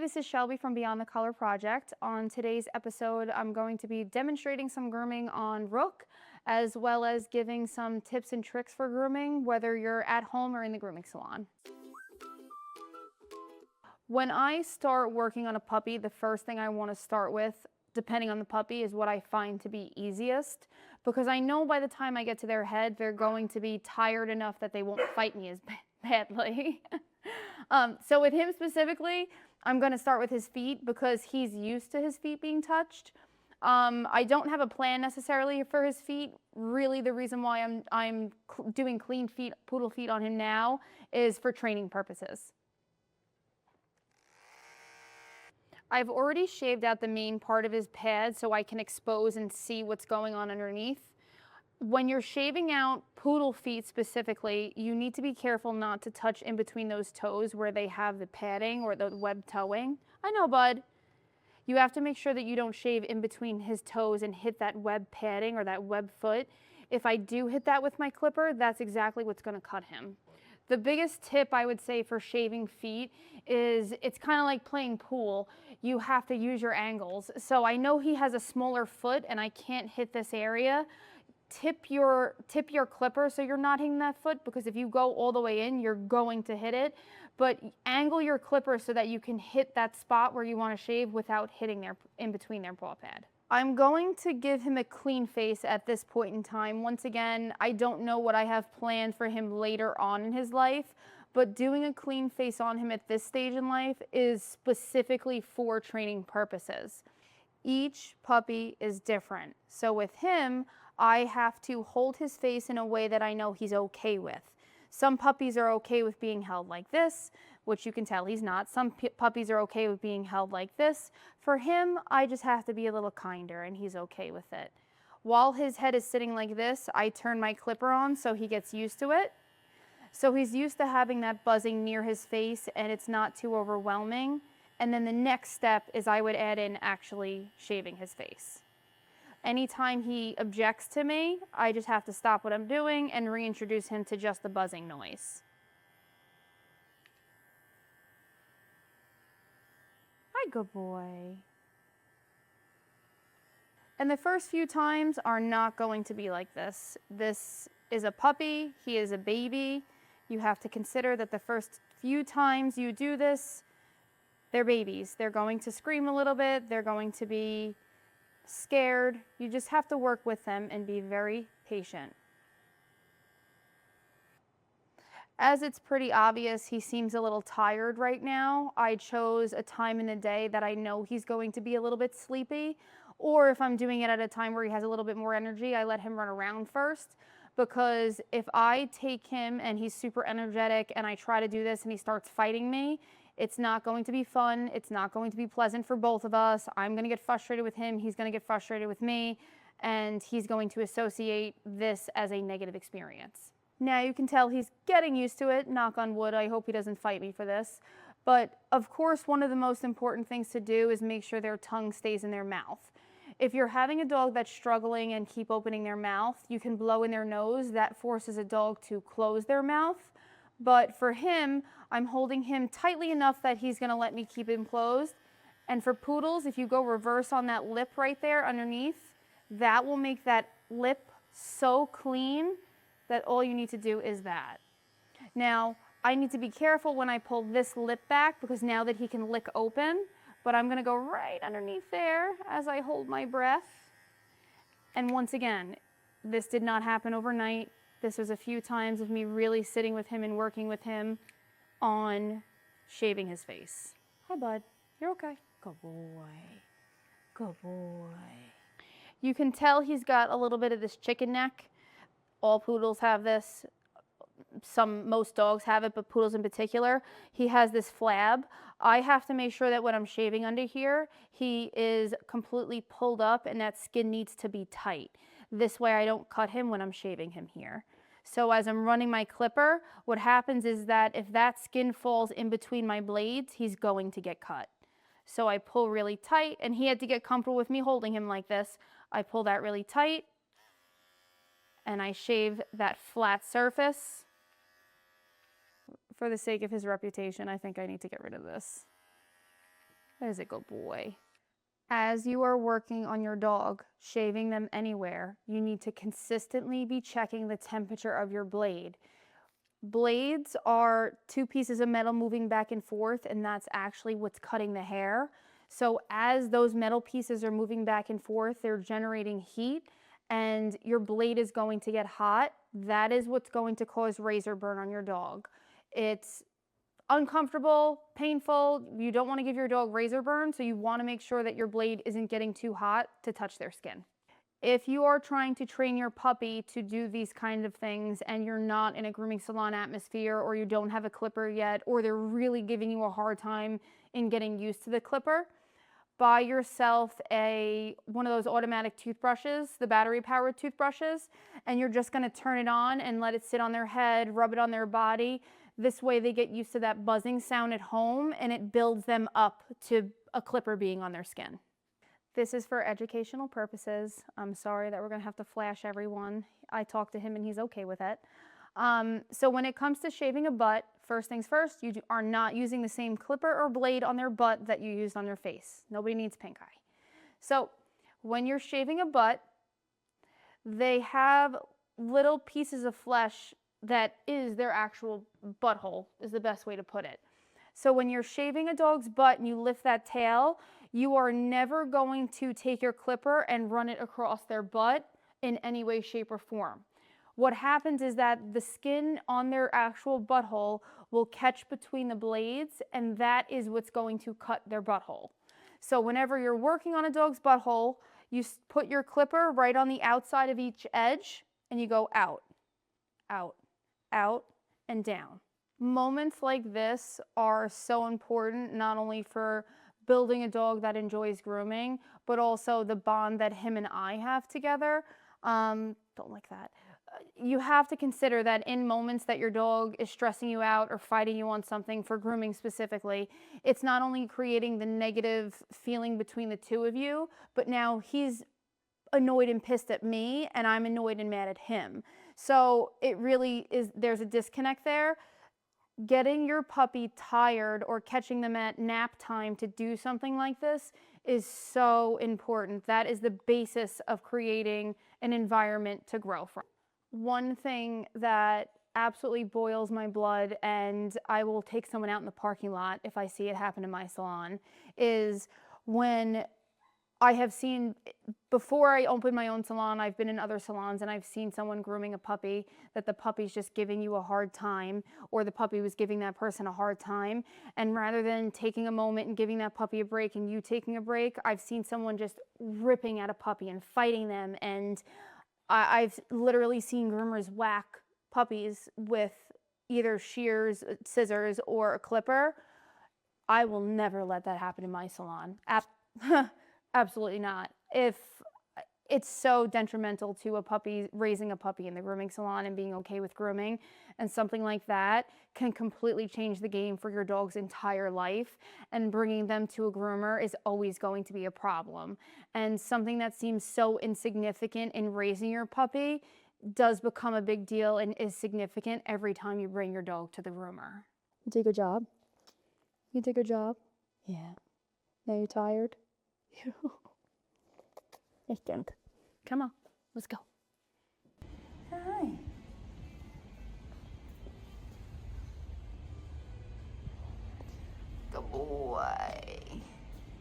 this is Shelby from Beyond the Color Project. On today's episode, I'm going to be demonstrating some grooming on Rook, as well as giving some tips and tricks for grooming, whether you're at home or in the grooming salon. When I start working on a puppy, the first thing I want to start with, depending on the puppy, is what I find to be easiest, because I know by the time I get to their head, they're going to be tired enough that they won't fight me as badly. So with him specifically, I'm going to start with his feet because he's used to his feet being touched. I don't have a plan necessarily for his feet. Really, the reason why I'm doing clean feet, poodle feet on him now is for training purposes. I've already shaved out the main part of his pad so I can expose and see what's going on underneath. When you're shaving out poodle feet specifically, you need to be careful not to touch in between those toes where they have the padding or the web toeing. I know, bud. You have to make sure that you don't shave in between his toes and hit that web padding or that web foot. If I do hit that with my clipper, that's exactly what's going to cut him. The biggest tip I would say for shaving feet is it's kind of like playing pool. You have to use your angles. So I know he has a smaller foot and I can't hit this area. Tip your clipper so you're not hitting that foot, because if you go all the way in, you're going to hit it. But angle your clipper so that you can hit that spot where you want to shave without hitting in between their paw pad. I'm going to give him a clean face at this point in time. Once again, I don't know what I have planned for him later on in his life, but doing a clean face on him at this stage in life is specifically for training purposes. Each puppy is different. So with him, I have to hold his face in a way that I know he's okay with. Some puppies are okay with being held like this, which you can tell he's not. Some puppies are okay with being held like this. For him, I just have to be a little kinder and he's okay with it. While his head is sitting like this, I turn my clipper on so he gets used to it. So he's used to having that buzzing near his face and it's not too overwhelming. And then the next step is I would add in actually shaving his face. Anytime he objects to me, I just have to stop what I'm doing and reintroduce him to just the buzzing noise. Hi, good boy. And the first few times are not going to be like this. This is a puppy, he is a baby. You have to consider that the first few times you do this, they're babies. They're going to scream a little bit, they're going to be scared. You just have to work with them and be very patient. As it's pretty obvious, he seems a little tired right now. I chose a time in the day that I know he's going to be a little bit sleepy, or if I'm doing it at a time where he has a little bit more energy, I let him run around first, because if I take him and he's super energetic and I try to do this and he starts fighting me, it's not going to be fun. It's not going to be pleasant for both of us. I'm going to get frustrated with him. He's going to get frustrated with me. And he's going to associate this as a negative experience. Now you can tell he's getting used to it. Knock on wood. I hope he doesn't fight me for this. But of course, one of the most important things to do is make sure their tongue stays in their mouth. If you're having a dog that's struggling and keep opening their mouth, you can blow in their nose. That forces a dog to close their mouth. But for him, I'm holding him tightly enough that he's going to let me keep him closed. And for poodles, if you go reverse on that lip right there underneath, that will make that lip so clean that all you need to do is that. Now, I need to be careful when I pull this lip back because now that he can lick open, but I'm going to go right underneath there as I hold my breath. And once again, this did not happen overnight. This was a few times of me really sitting with him and working with him on shaving his face. Hi, bud. You're okay. Good boy. Good boy. You can tell he's got a little bit of this chicken neck. All poodles have this. Most dogs have it, but poodles in particular. He has this flab. I have to make sure that when I'm shaving under here, he is completely pulled up and that skin needs to be tight. This way I don't cut him when I'm shaving him here. So as I'm running my clipper, what happens is that if that skin falls in between my blades, he's going to get cut. So I pull really tight, and he had to get comfortable with me holding him like this. I pull that really tight, and I shave that flat surface. For the sake of his reputation, I think I need to get rid of this. That is a good boy. As you are working on your dog, shaving them anywhere, you need to consistently be checking the temperature of your blade. Blades are two pieces of metal moving back and forth, and that's actually what's cutting the hair. So as those metal pieces are moving back and forth, they're generating heat, and your blade is going to get hot. That is what's going to cause razor burn on your dog. It's uncomfortable, painful. You don't want to give your dog razor burn, so you want to make sure that your blade isn't getting too hot to touch their skin. If you are trying to train your puppy to do these kind of things and you're not in a grooming salon atmosphere, or you don't have a clipper yet, or they're really giving you a hard time in getting used to the clipper, buy yourself one of those automatic toothbrushes, the battery powered toothbrushes, and you're just going to turn it on and let it sit on their head, rub it on their body. This way they get used to that buzzing sound at home, and it builds them up to a clipper being on their skin. This is for educational purposes. I'm sorry that we're going to have to flash everyone. I talked to him and he's okay with it. So when it comes to shaving a butt, first things first, you are not using the same clipper or blade on their butt that you used on their face. Nobody needs pink eye. So when you're shaving a butt, they have little pieces of flesh that is their actual butthole, is the best way to put it. So when you're shaving a dog's butt and you lift that tail, you are never going to take your clipper and run it across their butt in any way, shape, or form. What happens is that the skin on their actual butthole will catch between the blades, and that is what's going to cut their butthole. So whenever you're working on a dog's butthole, you put your clipper right on the outside of each edge, and you go out, out, out, and down. Moments like this are so important, not only for building a dog that enjoys grooming, but also the bond that him and I have together. Don't like that. You have to consider that in moments that your dog is stressing you out or fighting you on something, for grooming specifically, it's not only creating the negative feeling between the two of you, but now he's annoyed and pissed at me, and I'm annoyed and mad at him. So it really is, there's a disconnect there. Getting your puppy tired or catching them at nap time to do something like this is so important. That is the basis of creating an environment to grow from. One thing that absolutely boils my blood, and I will take someone out in the parking lot if I see it happen in my salon, is when I have seen, before I opened my own salon, I've been in other salons and I've seen someone grooming a puppy that the puppy's just giving you a hard time, or the puppy was giving that person a hard time. And rather than taking a moment and giving that puppy a break and you taking a break, I've seen someone just ripping at a puppy and fighting them. And I've literally seen groomers whack puppies with either shears, scissors, or a clipper. I will never let that happen in my salon. Absolutely not. If it's so detrimental to a puppy, raising a puppy in the grooming salon and being okay with grooming, and something like that can completely change the game for your dog's entire life, and bringing them to a groomer is always going to be a problem. And something that seems so insignificant in raising your puppy does become a big deal and is significant every time you bring your dog to the groomer. You did a good job? You did a good job? Yeah. Now you're tired? Ich denke. Come on, let's go. Hi. Good boy.